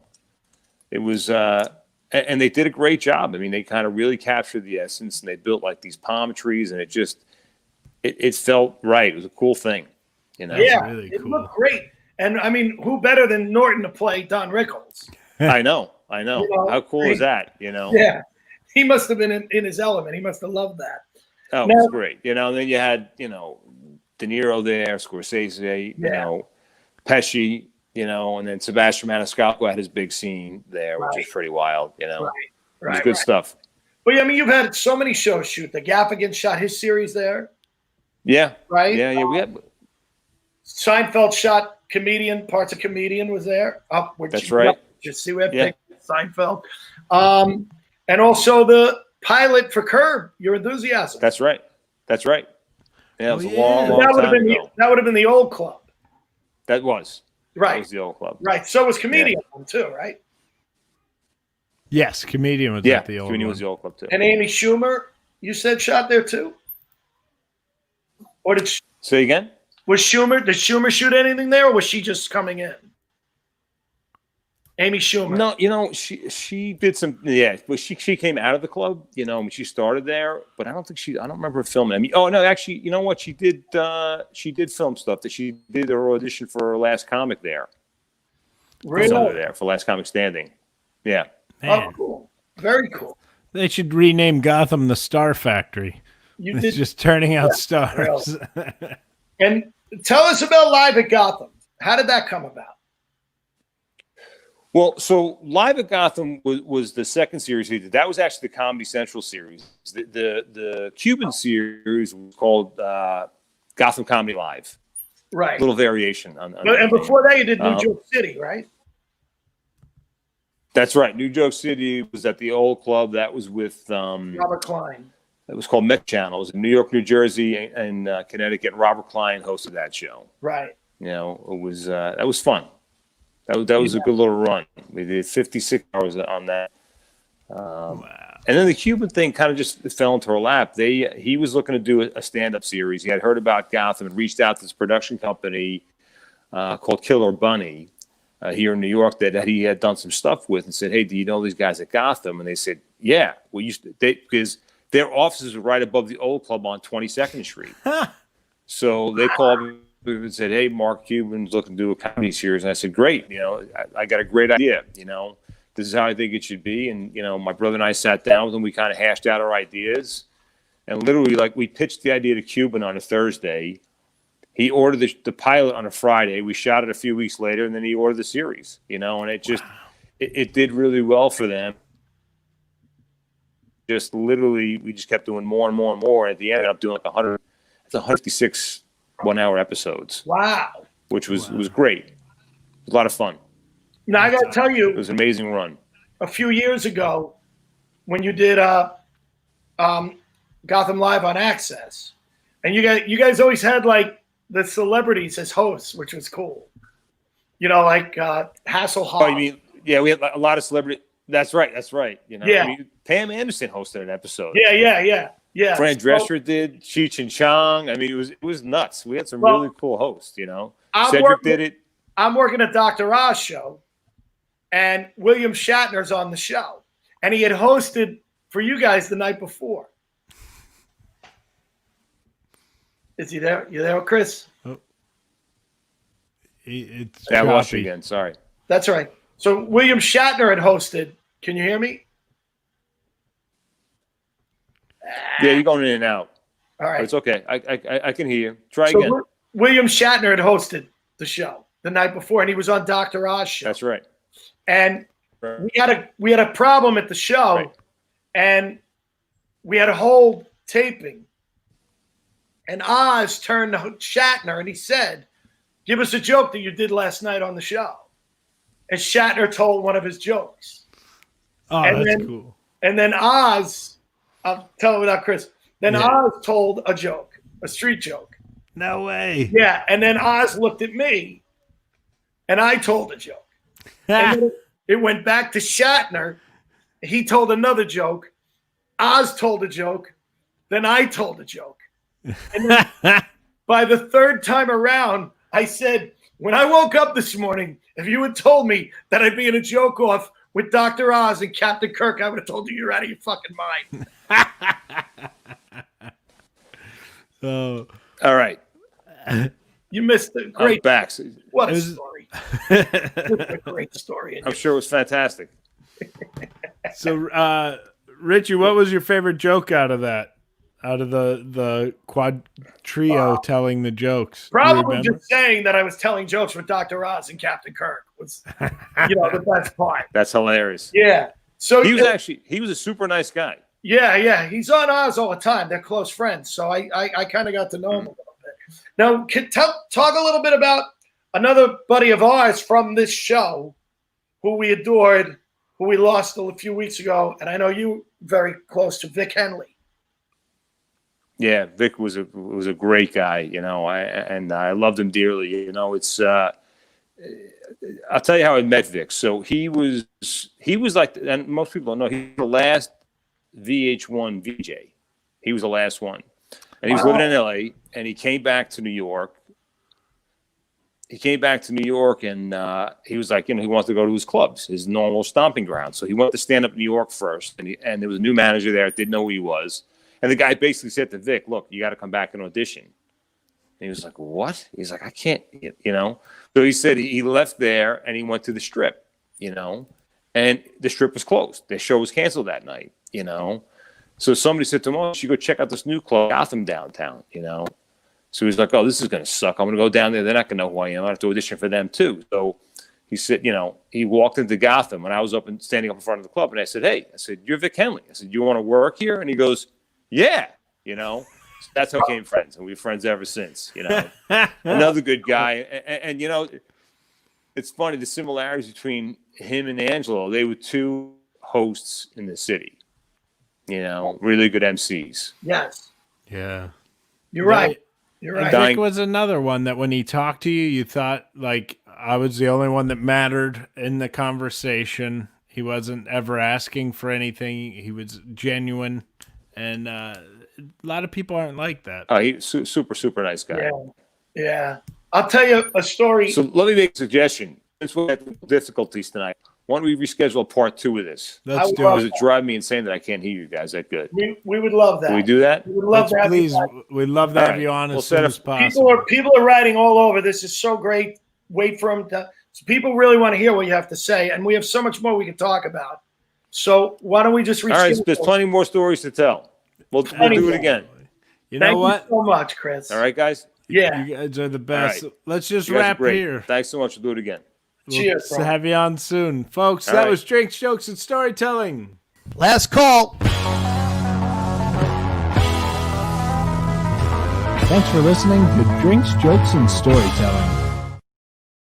It was, and they did a great job. I mean, they kind of really captured the essence, and they built these palm trees, and it felt right. It was a cool thing, Yeah, really it cool. looked great. And I mean, who better than Norton to play Don Rickles? I know. How cool is that? Yeah, he must have been in his element. He must have loved that. Oh, it was great. And then you had, De Niro there, Scorsese, Pesci, and then Sebastian Maniscalco had his big scene there, which is pretty wild, It was good stuff. But I mean, you've had so many shows shoot. The Gaffigan shot his series there. Yeah. Right? Yeah, we had. Seinfeld shot parts of Comedian was there. That's right. Just see what Seinfeld. And also the pilot for Curb, Your Enthusiasm. That's right. Yeah, it was a long that time ago. That would have been the old club. That was. Right. That was the old club. Right. So was Comedian too, right? Yes, Comedian was at the old Comedian one. was the old club too. And Amy Schumer, you said shot there too? Or did Say again? did Schumer shoot anything there, or was she just coming in? Amy Schumer. No, she did some. Yeah, but she came out of the club. When she started there, but I don't remember her filming. I mean, oh no, actually, you know what? She did film stuff. That she did her audition for her Last Comic there. Really? Over there for Last Comic Standing. Yeah. Man. Oh, cool. Very cool. They should rename Gotham the Star Factory. It's just turning out stars. And tell us about Live at Gotham. How did that come about? Well, so Live at Gotham was the second series he did. That was actually the Comedy Central series. The Cuban series was called Gotham Comedy Live. Right. Little variation on and before that, you did New York City, right? That's right. New York City was at the old club. That was with Robert Klein. It was called Met Channel. It was in New York, New Jersey, and Connecticut. Robert Klein hosted that show. Right. It was that was fun. That was a good little run. We did 56 hours on that. Wow. And then the Cuban thing kind of just fell into our lap. He was looking to do a stand-up series. He had heard about Gotham and reached out to this production company called Killer Bunny here in New York that he had done some stuff with, and said, "Hey, do you know these guys at Gotham?" And they said, "Yeah, we used to." Because their offices were right above the old club on 22nd Street. So they called me and said, "Hey, Mark Cuban's looking to do a comedy series." And I said, "Great, I got a great idea. This is how I think it should be." And my brother and I sat down with him. We kind of hashed out our ideas, and literally, like, we pitched the idea to Cuban on a Thursday. He ordered the pilot on a Friday. We shot it a few weeks later, and then he ordered the series. And it just it did really well for them. Just literally, we just kept doing more and more and more. And at the end, I ended up doing like 156 1-hour episodes. Wow. Which was great. It was a lot of fun. Now, I got to tell you, it was an amazing run. A few years ago, when you did Gotham Live on Access, and you guys always had like the celebrities as hosts, which was cool. Like Hasselhoff. Oh, you mean, yeah, we had a lot of celebrity. That's right. Yeah. I mean, Pam Anderson hosted an episode. Yeah. Fran Drescher did. Cheech and Chong. I mean, it was nuts. We had some really cool hosts. Cedric did it. I'm working at Dr. Oz show, and William Shatner's on the show, and he had hosted for you guys the night before. Is he there? You there, Chris? Oh. It's I lost you again. Sorry. That's right. So William Shatner had hosted. Can you hear me? Yeah, you're going in and out. All right. But it's okay. I can hear you. Try again. William Shatner had hosted the show the night before, and he was on Dr. Oz show. That's right. And we had a problem at the show, and we had a whole taping. And Oz turned to Shatner and he said, "Give us a joke that you did last night on the show." And Shatner told one of his jokes. Oh, that's cool. And then Oz, I'll tell it without Chris. Then Oz told a joke, a street joke. No way. Yeah. And then Oz looked at me and I told a joke. And then it went back to Shatner. He told another joke. Oz told a joke. Then I told a joke. And then by the third time around, I said, "When I woke up this morning, if you had told me that I'd be in a joke off with Dr. Oz and Captain Kirk, I would have told you you're out of your fucking mind." So, all right. You missed a great back. What a story. What a great story. I'm sure it was fantastic. So, Richie, what was your favorite joke out of that? Out of the quad trio telling the jokes? Probably just saying that I was telling jokes with Dr. Oz and Captain Kirk was, the best part. That's hilarious. Yeah. So he was a super nice guy. Yeah. He's on Oz all the time. They're close friends. So I kind of got to know him a little bit. Now, talk a little bit about another buddy of ours from this show who we adored, who we lost a few weeks ago. And I know you very close to Vic Henley. Yeah, Vic was a great guy, I loved him dearly. It's I'll tell you how I met Vic. So he was like, and most people don't know, he's the last VH1 VJ. He was the last one, and he was living in LA, and he came back to New York. And he was like, he wanted to go to his clubs, his normal stomping ground. So he went to stand up in New York first, and there was a new manager there, didn't know who he was. And the guy basically said to Vic, "Look, you got to come back and audition." And he was like, "What?" He's like, "I can't, So he said he left there and he went to the Strip, and the Strip was closed. The show was canceled that night, So somebody said to him, "Oh, you should go check out this new club, Gotham downtown, So he's like, "Oh, this is going to suck. I'm going to go down there. They're not going to know who I am. I have to audition for them too." So he said, he walked into Gotham and I was standing up in front of the club and I said, "Hey," I said, "You're Vic Henley." I said, "You want to work here?" And he goes, "Yeah," So that's how we became friends, and we've been friends ever since. Another good guy, and it's funny the similarities between him and Angelo. They were two hosts in the city, really good MCs. Yes. Yeah. You're right. You're right. Vic was another one that when he talked to you, you thought like I was the only one that mattered in the conversation. He wasn't ever asking for anything. He was genuine. And a lot of people aren't like that. Oh, he's super nice guy. Yeah. I'll tell you a story. So let me make a suggestion. Since we had difficulties tonight, why don't we reschedule part 2 of this? Let's do Because it. it drives me insane that I can't hear you guys that good. We would love that. Can we do that? We would love to have Please, you. we'd love to All have right. you on We'll as soon set as up- possible. People are writing all over. This is so great. Wait for them to. So people really want to hear what you have to say, and we have so much more we can talk about. So why don't we just All right, there's plenty more stories to tell. We'll do it again. You know Thank what? you so much, Chris. All right, guys? Yeah. You guys are the All best. right. Let's just You guys are wrap great. here. Thanks so much. We'll do it again. Cheers, We'll bro. have you on soon. Folks, All that right. was Drinks, Jokes, and Storytelling. Last call. Thanks for listening to Drinks, Jokes, and Storytelling.